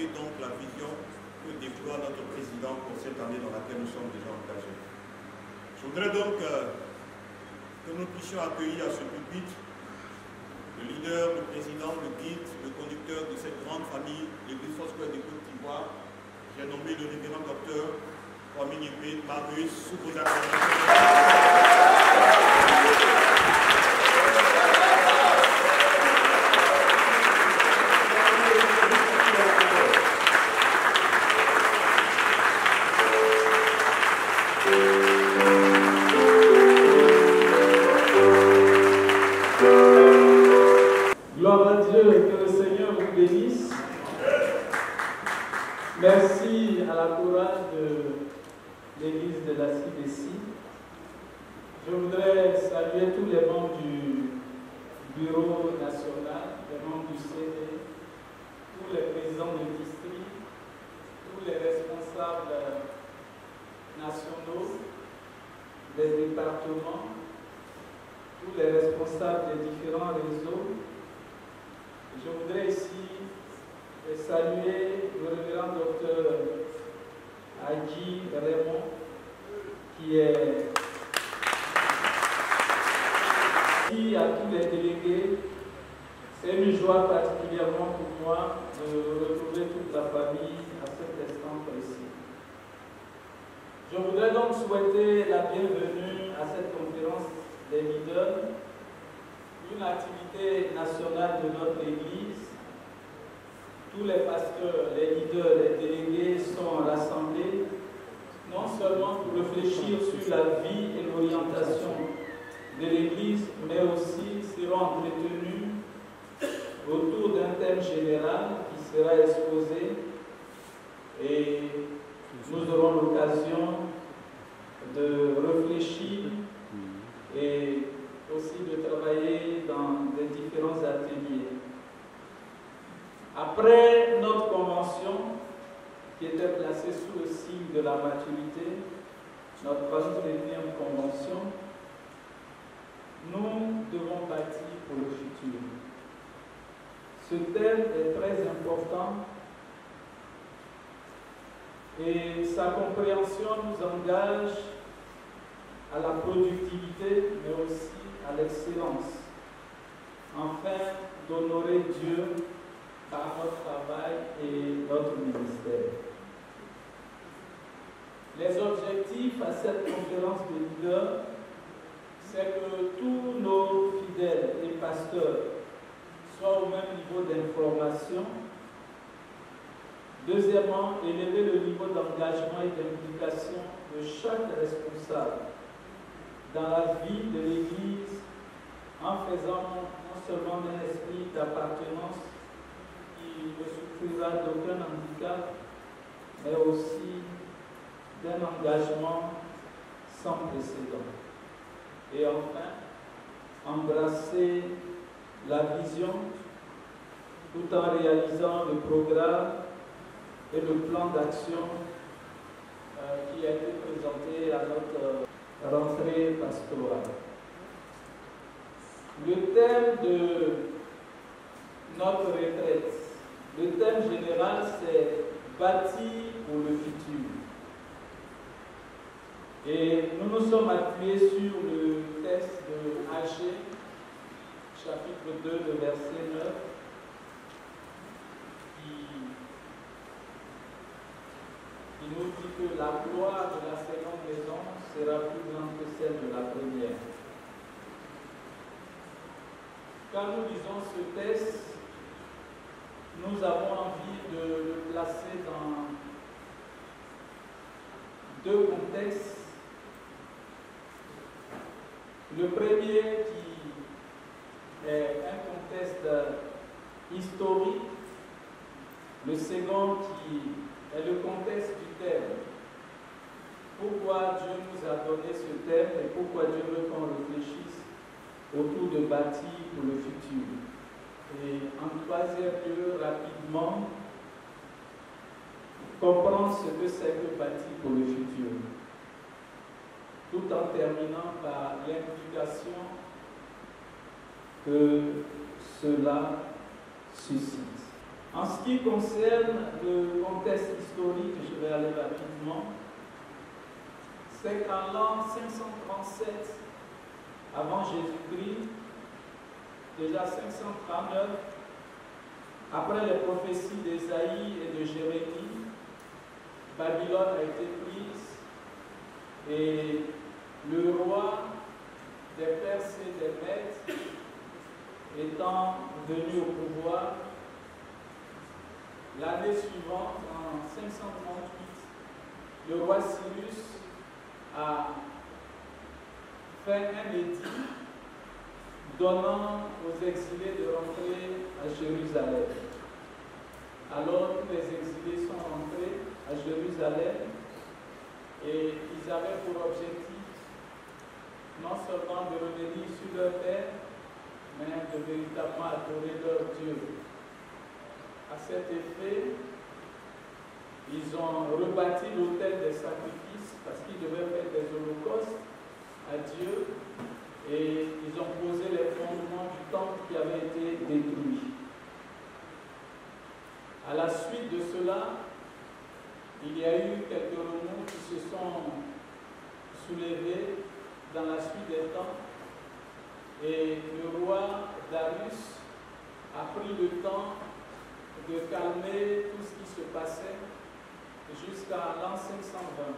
appuyer donc la vision que déploie notre président pour cette année dans laquelle nous sommes déjà engagés. Je voudrais donc que nous puissions accueillir à ce pupitre le leader, le président, le guide, le conducteur de cette grande famille, l'Église Foursquare de Côte d'Ivoire. J'ai nommé le révérend docteur Kwame Nyepé Marius sous vos acclamations. Gloire à Dieu, que le Seigneur vous bénisse. Merci à la chorale de l'Église de la CDC. Je voudrais saluer tous les membres du Bureau national, les membres du CD, tous les présidents de district, tous les responsables nationaux, des départements, tous les responsables des différents réseaux. Je voudrais ici saluer le révérend docteur Hadji Raymond, qui est ici à tous les délégués. C'est une joie particulièrement pour moi de retrouver toute la famille à cet instant précis. Je voudrais donc souhaiter la bienvenue à cette conférence des leaders, une activité nationale de notre Église. Tous les pasteurs, les leaders, les délégués sont rassemblés, non seulement pour réfléchir sur la vie et l'orientation de l'Église, mais aussi seront entretenus autour d'un thème général qui sera exposé et nous aurons l'occasion de réfléchir et aussi de travailler dans des différents ateliers. Après notre convention, qui était placée sous le signe de la maturité, notre 39e convention, nous devons bâtir pour le futur. Ce thème est très important et sa compréhension nous engage à la productivité, mais aussi à l'excellence, afin d'honorer Dieu par notre travail et notre ministère. Les objectifs à cette conférence de leaders, c'est que tous nos fidèles et pasteurs soient au même niveau d'information. Deuxièmement, élever le niveau d'engagement et d'implication de chaque responsable dans la vie de l'Église, en faisant non seulement un esprit d'appartenance qui ne souffrira d'aucun handicap, mais aussi d'un engagement sans précédent. Et enfin, embrasser la vision tout en réalisant le programme et le plan d'action qui a été présenté à notre rentrée pastorale. Le thème de notre retraite, le thème général, c'est bâtir pour le futur. Et nous nous sommes appuyés sur le texte de Agé, chapitre 2, le verset 9, qui nous dit que la gloire de la seconde maison sera plus grande que celle de la première. Quand nous lisons ce texte, nous avons envie de le placer dans deux contextes. Le premier qui est un contexte historique, le second qui est le contexte du thème. Pourquoi Dieu nous a donné ce thème et pourquoi Dieu veut qu'on réfléchisse autour de bâtir pour le futur. Et en troisième lieu, rapidement, comprendre ce que c'est que bâtir pour le futur, tout en terminant par l'implication que cela suscite. En ce qui concerne le contexte historique, je vais aller rapidement, c'est qu'en l'an 537 avant Jésus-Christ, déjà 539, après les prophéties d'Ésaïe et de Jérémie, Babylone a été prise et le roi des Perses et des Mèdes étant venu au pouvoir, l'année suivante, en 538, le roi Cyrus a fait un édit donnant aux exilés de rentrer à Jérusalem. Alors tous les exilés sont rentrés à Jérusalem et ils avaient pour objectif non seulement de revenir sur leur terre, mais de véritablement adorer leur Dieu. À cet effet, ils ont rebâti l'autel des sacrifices parce qu'ils devaient faire des holocaustes à Dieu et ils ont posé les fondements du temple qui avait été détruit. À la suite de cela, il y a eu quelques remous qui se sont soulevés dans la suite des temps et le roi Darius a pris le temps de calmer tout ce qui se passait jusqu'à l'an 520.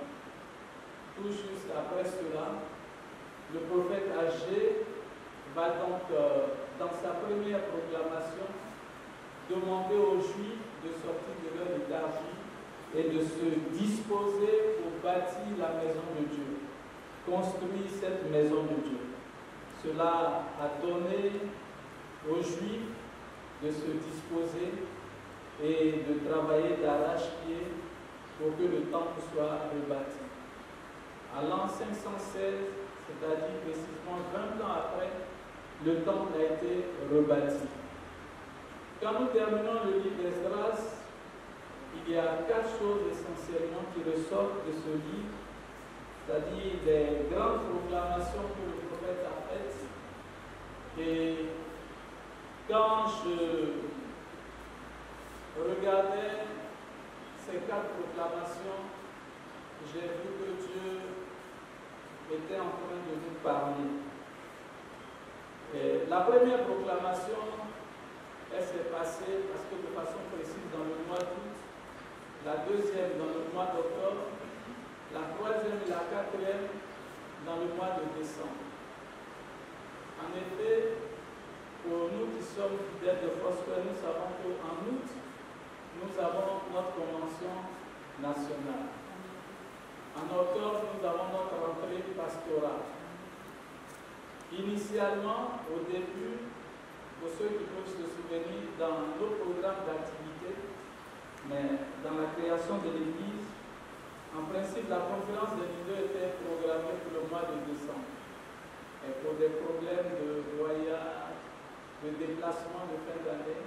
Tout juste après cela, le prophète Agé va donc, dans sa première proclamation, demander aux Juifs de sortir de leur léthargie et de se disposer pour bâtir la maison de Dieu, construire cette maison de Dieu. Cela a donné aux Juifs de se disposer et de travailler d'arrache-pied pour que le temple soit rebâti. À l'an 516, c'est-à-dire précisément 20 ans après, le temple a été rebâti. Quand nous terminons le livre d'Esdras, il y a 4 choses essentiellement qui ressortent de ce livre, c'est-à-dire les grandes proclamations que le prophète a faites. Et quand je regardais ces 4 proclamations, j'ai vu que Dieu était en train de nous parler. Et la première proclamation, elle s'est passée parce que de façon précise dans le mois d'août, la deuxième dans le mois d'octobre, la troisième et la quatrième dans le mois de décembre. En effet, pour nous qui sommes fidèles de Foursquare, nous savons qu'en août, nous avons notre convention nationale. En octobre, nous avons notre rentrée pastorale. Initialement, au début, pour ceux qui peuvent se souvenir, dans nos programmes d'activité, mais dans la création de l'Église, en principe, la conférence des leaders était programmée pour le mois de décembre. Et pour des problèmes de voyage, de déplacement de fin d'année,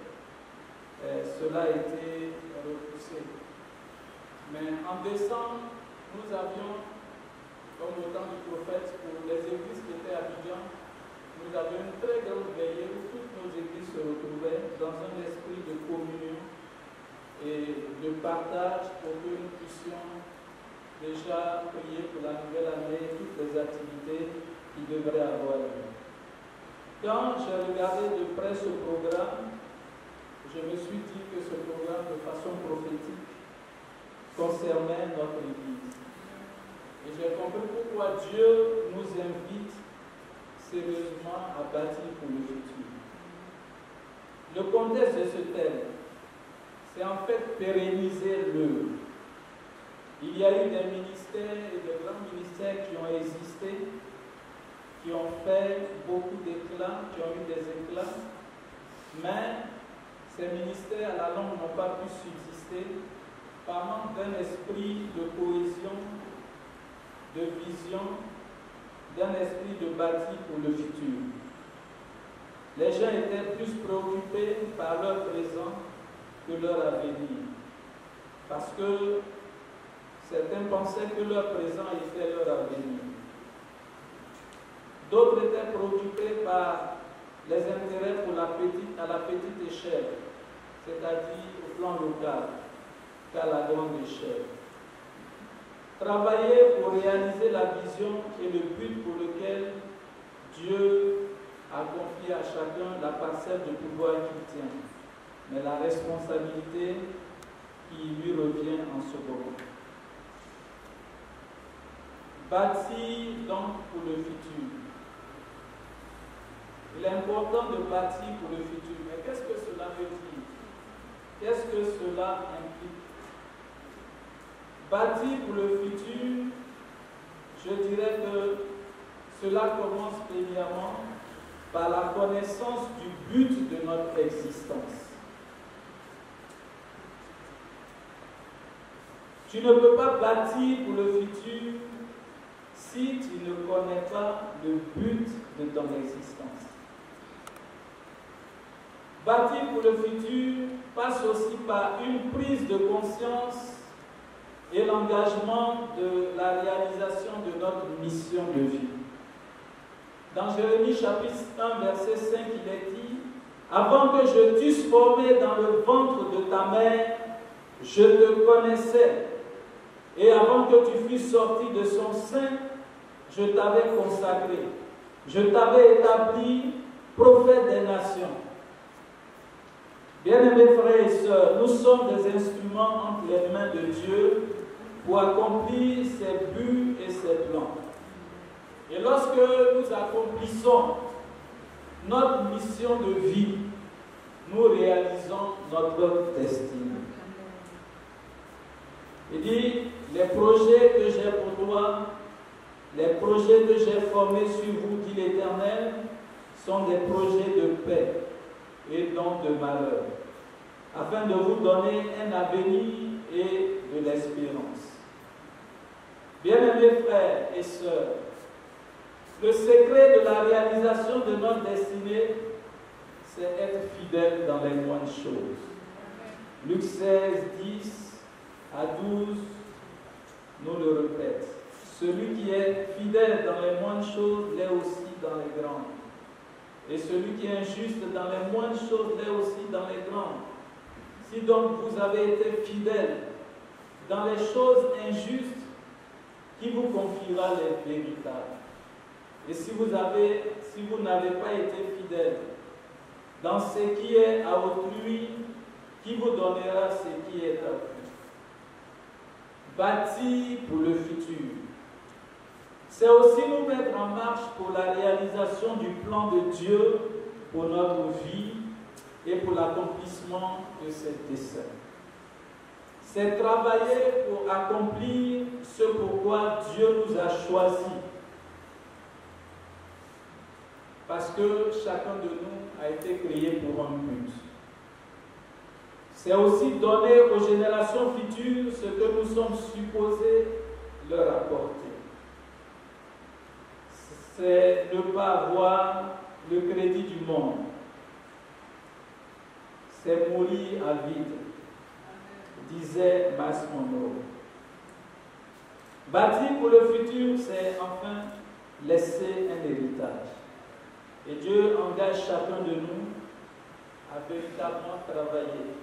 cela a été repoussé. Mais en décembre, nous avions, comme au temps du prophète, pour les églises qui étaient à Abidjan, nous avions une très grande veillée où toutes nos églises se retrouvaient dans un esprit de communion et de partage pour que nous puissions déjà prier pour la nouvelle année, toutes les activités qui devraient avoir lieu. Quand j'ai regardé de près ce programme, je me suis dit que ce programme, de façon prophétique, concernait notre Église. Et j'ai compris pourquoi Dieu nous invite sérieusement à bâtir pour le futur. Le contexte de ce thème, c'est en fait pérenniser l'œuvre. Il y a eu des ministères et de grands ministères qui ont existé, qui ont fait beaucoup d'éclats, qui ont eu des éclats, mais ces ministères à la longue n'ont pas pu subsister par manque d'un esprit de cohésion, de vision, d'un esprit de bâti pour le futur. Les gens étaient plus préoccupés par leur présent que leur avenir, parce que certains pensaient que leur présent était leur avenir. D'autres étaient préoccupés par les intérêts à la petite échelle, c'est-à-dire au plan local, qu'à la grande échelle. Travailler pour réaliser la vision et le but pour lequel Dieu a confié à chacun la parcelle de pouvoir qu'il tient, mais la responsabilité qui lui revient en second. Bâtir donc pour le futur. Il est important de bâtir pour le futur, mais qu'est-ce que cela veut dire? Qu'est-ce que cela implique? Bâtir pour le futur, je dirais que cela commence premièrement par la connaissance du but de notre existence. Tu ne peux pas bâtir pour le futur si tu ne connais pas le but de ton existence. Bâtir pour le futur passe aussi par une prise de conscience et l'engagement de la réalisation de notre mission de vie. Dans Jérémie chapitre 1, verset 5, il est dit « Avant que je t'eusse formé dans le ventre de ta mère, je te connaissais, et avant que tu fusses sorti de son sein, je t'avais consacré, je t'avais établi prophète des nations. » Bien-aimés frères et sœurs, nous sommes des instruments entre les mains de Dieu pour accomplir ses buts et ses plans. Et lorsque nous accomplissons notre mission de vie, nous réalisons notre destinée. Il dit, les projets que j'ai pour toi, les projets que j'ai formés sur vous, dit l'Éternel, sont des projets de paix et non de malheur, afin de vous donner un avenir et de l'espérance. Bien-aimés frères et sœurs, le secret de la réalisation de notre destinée, c'est être fidèle dans les moindres choses. Luc 16, 10 à 12 nous le répète. Celui qui est fidèle dans les moindres choses l'est aussi dans les grandes. Et celui qui est injuste dans les moindres choses l'est aussi dans les grandes. Si donc vous avez été fidèle dans les choses injustes, qui vous confiera les véritables? Et si vous n'avez pas été fidèle dans ce qui est à autrui, qui vous donnera ce qui est à vous? Bâtir pour le futur, c'est aussi nous mettre en marche pour la réalisation du plan de Dieu pour notre vie et pour l'accomplissement de ses desseins. C'est travailler pour accomplir ce pourquoi Dieu nous a choisis. Parce que chacun de nous a été créé pour un but. C'est aussi donner aux générations futures ce que nous sommes supposés leur apporter. C'est ne pas avoir le crédit du monde. C'est mourir à vide, disait Miles Monroe. Bâtir pour le futur, c'est enfin laisser un héritage. Et Dieu engage chacun de nous à véritablement travailler.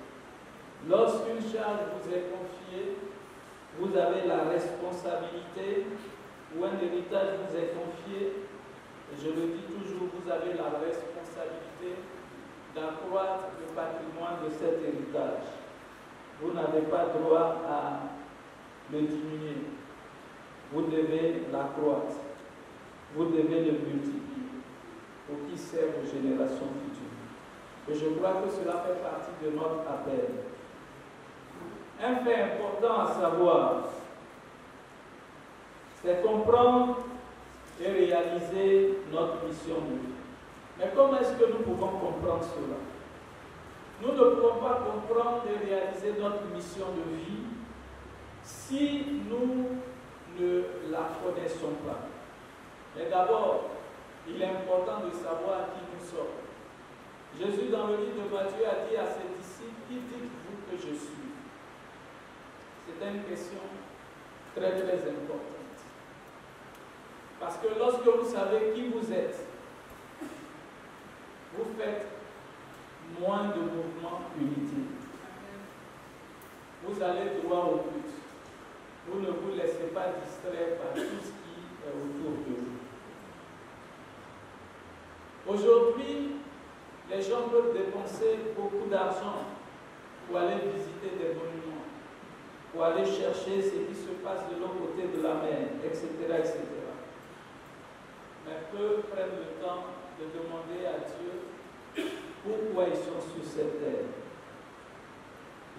Lorsqu'une charge vous est confiée, vous avez la responsabilité, ou un héritage vous est confié, et je le dis toujours, vous avez la responsabilité d'accroître le patrimoine de cet héritage. Vous n'avez pas droit à le diminuer. Vous devez l'accroître. Vous devez le multiplier pour qu'il serve aux générations futures. Et je crois que cela fait partie de notre appel. Un fait important à savoir, c'est comprendre et réaliser notre mission de vie. Mais comment est-ce que nous pouvons comprendre cela? Nous ne pouvons pas comprendre et réaliser notre mission de vie si nous ne la connaissons pas. Mais d'abord, il est important de savoir qui nous sommes. Jésus, dans le livre de Matthieu, a dit à ses disciples, qui dites-vous que je suis? C'est une question très très importante. Parce que lorsque vous savez qui vous êtes, vous faites moins de mouvements inutiles. Vous allez droit au but. Vous ne vous laissez pas distraire par tout ce qui est autour de vous. Aujourd'hui, les gens peuvent dépenser beaucoup d'argent pour aller visiter des monuments, pour aller chercher ce qui se passe de l'autre côté de la mer, etc., etc. Mais peu prennent le temps de demander à Dieu pourquoi ils sont sur cette terre.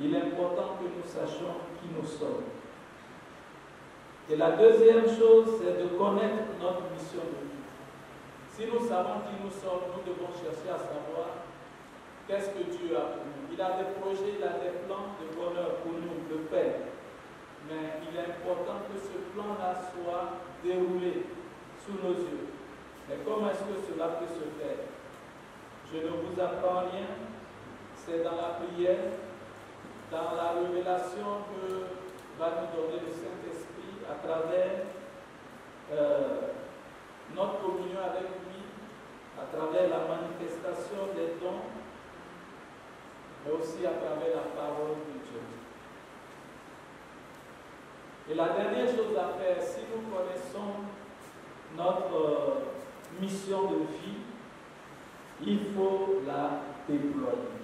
Il est important que nous sachions qui nous sommes. Et la deuxième chose, c'est de connaître notre mission de vie. Si nous savons qui nous sommes, nous devons chercher à savoir qu'est-ce que Dieu a pour nous. Il a des projets, il a des plans de bonheur pour nous, de paix. Mais il est important que ce plan-là soit déroulé sous nos yeux. Mais comment est-ce que cela peut se faire? Je ne vous apprends rien, c'est dans la prière, dans la révélation que va nous donner le Saint-Esprit à travers notre communion avec lui, à travers la manifestation des dons, mais aussi à travers la parole de Dieu. Et la dernière chose à faire, si nous connaissons notre mission de vie, il faut la déployer.